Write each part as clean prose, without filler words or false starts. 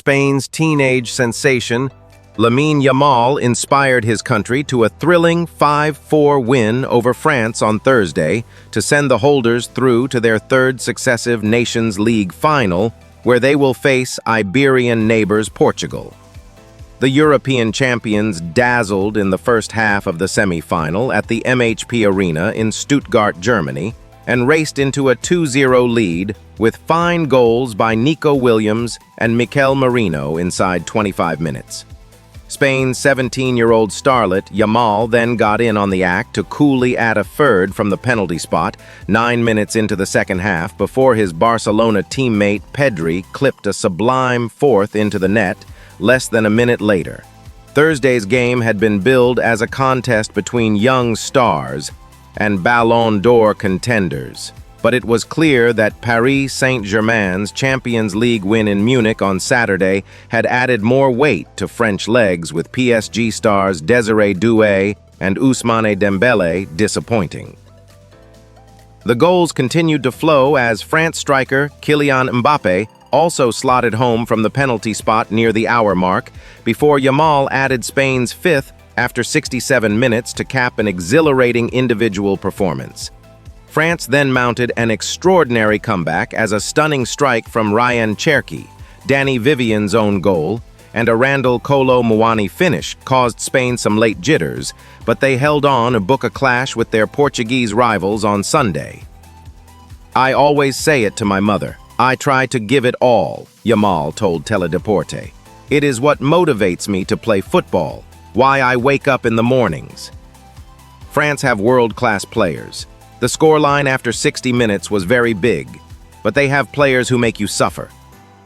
Spain's teenage sensation, Lamine Yamal inspired his country to a thrilling 5-4 win over France on Thursday to send the holders through to their third successive Nations League final, where they will face Iberian neighbors Portugal. The European champions dazzled in the first half of the semi-final at the MHP Arena in Stuttgart, Germany, and raced into a 2-0 lead with fine goals by Nico Williams and Mikel Merino inside 25 minutes. Spain's 17-year-old starlet Yamal then got in on the act to coolly add a third from the penalty spot 9 minutes into the second half before his Barcelona teammate Pedri clipped a sublime fourth into the net less than a minute later. Thursday's game had been billed as a contest between young stars and Ballon d'Or contenders, but it was clear that Paris Saint-Germain's Champions League win in Munich on Saturday had added more weight to French legs, with PSG stars Désiré Doué and Ousmane Dembélé disappointing. The goals continued to flow as France striker Kylian Mbappé also slotted home from the penalty spot near the hour mark before Yamal added Spain's fifth after 67 minutes to cap an exhilarating individual performance. France then mounted an extraordinary comeback as a stunning strike from Ryan Cherki, Danny Vivian's own goal, and a Randall Kolo Muani finish caused Spain some late jitters, but they held on to book a clash with their Portuguese rivals on Sunday. "I always say it to my mother. I try to give it all," Yamal told Teledeporte. "It is what motivates me to play football, why I wake up in the mornings." France have world-class players. The scoreline after 60 minutes was very big, but they have players who make you suffer.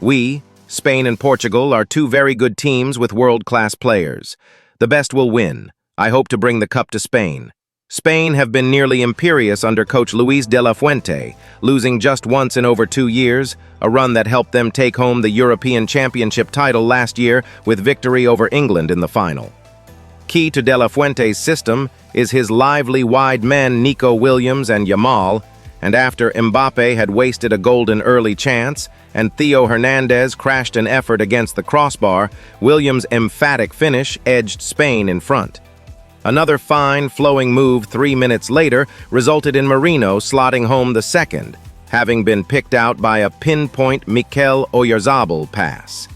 We, Spain and Portugal, are two very good teams with world-class players. The best will win. I hope to bring the cup to Spain. Spain have been nearly imperious under coach Luis de la Fuente, losing just once in over 2 years, a run that helped them take home the European Championship title last year with victory over England in the final. Key to De La Fuente's system is his lively wide men Nico Williams and Yamal, and after Mbappe had wasted a golden early chance and Theo Hernandez crashed an effort against the crossbar, Williams' emphatic finish edged Spain in front. Another fine, flowing move 3 minutes later resulted in Merino slotting home the second, having been picked out by a pinpoint Mikel Oyarzabal pass.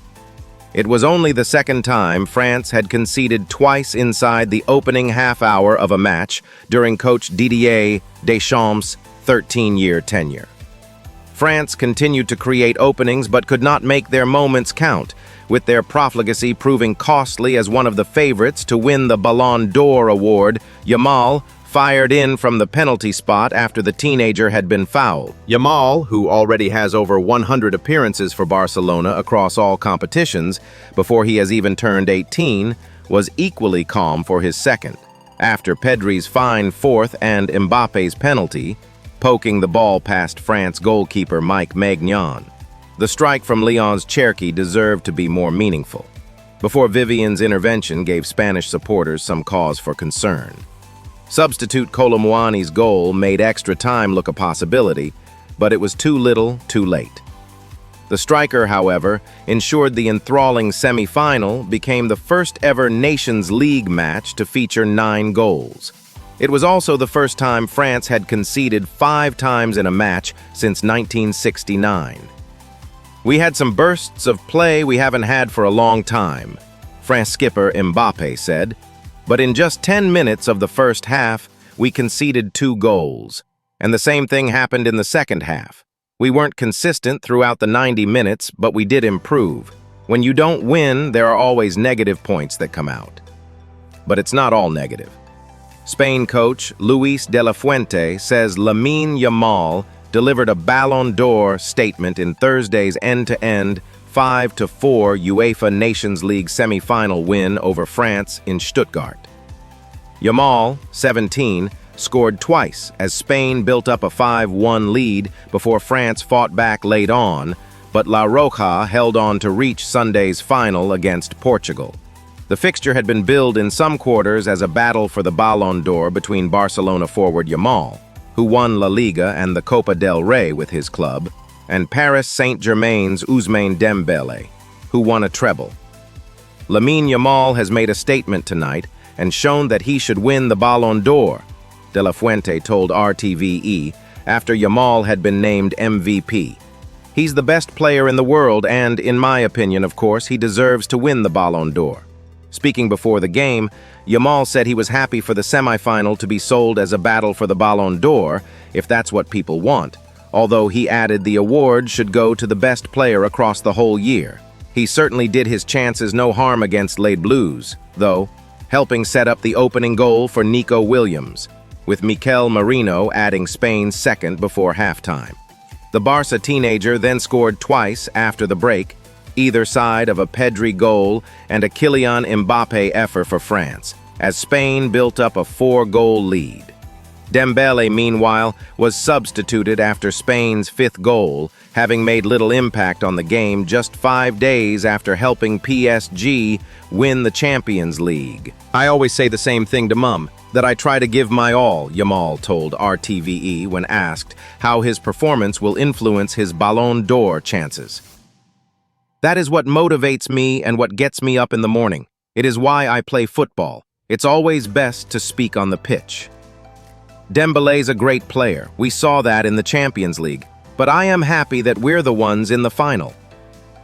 It was only the second time France had conceded twice inside the opening half hour of a match during coach Didier Deschamps' 13-year tenure. France continued to create openings but could not make their moments count, with their profligacy proving costly as one of the favorites to win the Ballon d'Or award. Yamal fired in from the penalty spot after the teenager had been fouled. Yamal, who already has over 100 appearances for Barcelona across all competitions before he has even turned 18, was equally calm for his second, after Pedri's fine fourth and Mbappe's penalty, poking the ball past France goalkeeper Mike Maignan. The strike from Lyon's Cherki deserved to be more meaningful, before Vivian's intervention gave Spanish supporters some cause for concern. Substitute Kolo Muani's goal made extra time look a possibility, but it was too little, too late. The striker, however, ensured the enthralling semi-final became the first ever Nations League match to feature 9 goals. It was also the first time France had conceded 5 times in a match since 1969. "We had some bursts of play we haven't had for a long time," France skipper Mbappe said. "But in just 10 minutes of the first half, we conceded 2 goals. And the same thing happened in the second half. We weren't consistent throughout the 90 minutes, but we did improve. When you don't win, there are always negative points that come out. But it's not all negative." Spain coach Luis de la Fuente says Lamine Yamal delivered a Ballon d'Or statement in Thursday's end-to-end 5-4 UEFA Nations League semi-final win over France in Stuttgart. Yamal, 17, scored twice as Spain built up a 5-1 lead before France fought back late on, but La Roja held on to reach Sunday's final against Portugal. The fixture had been billed in some quarters as a battle for the Ballon d'Or between Barcelona forward Yamal, who won La Liga and the Copa del Rey with his club, and Paris Saint-Germain's Ousmane Dembélé. who won a treble. Lamine Yamal has made a statement tonight and shown that he should win the Ballon d'Or, De La Fuente told RTVE after Yamal had been named MVP. He's the best player in the world and, in my opinion, of course, he deserves to win the Ballon d'Or. Speaking before the game, Yamal said he was happy for the semifinal to be sold as a battle for the Ballon d'Or, if that's what people want, although he added the award should go to the best player across the whole year. He certainly did his chances no harm against Les Bleus, though, helping set up the opening goal for Nico Williams, with Mikel Merino adding Spain's second before halftime. The Barca teenager then scored twice after the break, either side of a Pedri goal and a Kylian Mbappe effort for France, as Spain built up a 4-goal lead. Dembele, meanwhile, was substituted after Spain's 5th goal, having made little impact on the game just 5 days after helping PSG win the Champions League. I always say the same thing to Mum, that I try to give my all, Yamal told RTVE when asked how his performance will influence his Ballon d'Or chances. That is what motivates me and what gets me up in the morning. It is why I play football. It's always best to speak on the pitch. Dembele's a great player. We saw that in the Champions League. But I am happy that we're the ones in the final.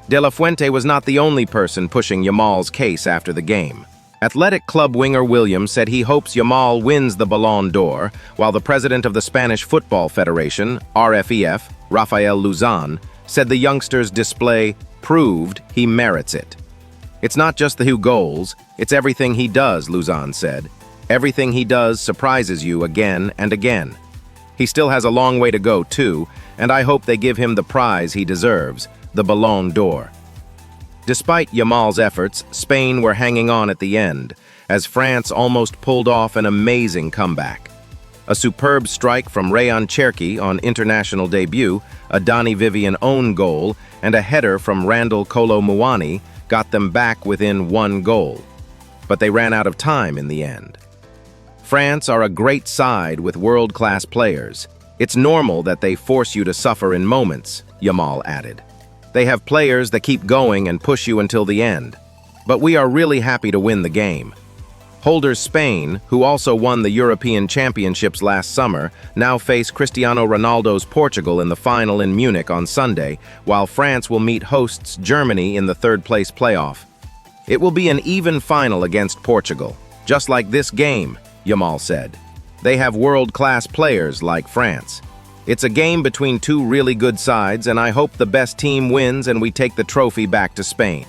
De La Fuente was not the only person pushing Yamal's case after the game. Athletic Club winger Williams said he hopes Yamal wins the Ballon d'Or, while the president of the Spanish Football Federation, RFEF, Rafael Luzon, said the youngster's display proved he merits it. It's not just the 2 goals, it's everything he does, Luzon said. Everything he does surprises you again and again. He still has a long way to go, too, and I hope they give him the prize he deserves, the Ballon d'Or. Despite Yamal's efforts, Spain were hanging on at the end, as France almost pulled off an amazing comeback. A superb strike from Rayan Cherki on international debut, a Donny Vivian own goal, and a header from Randall Kolo Muani got them back within 1 goal. But they ran out of time in the end. France are a great side with world-class players. It's normal that they force you to suffer in moments, Yamal added. They have players that keep going and push you until the end. But we are really happy to win the game. Holders Spain, who also won the European Championships last summer, now face Cristiano Ronaldo's Portugal in the final in Munich on Sunday, while France will meet hosts Germany in the 3rd-place playoff. It will be an even final against Portugal, just like this game, Yamal said. They have world-class players like France. It's a game between 2 really good sides, and I hope the best team wins and we take the trophy back to Spain.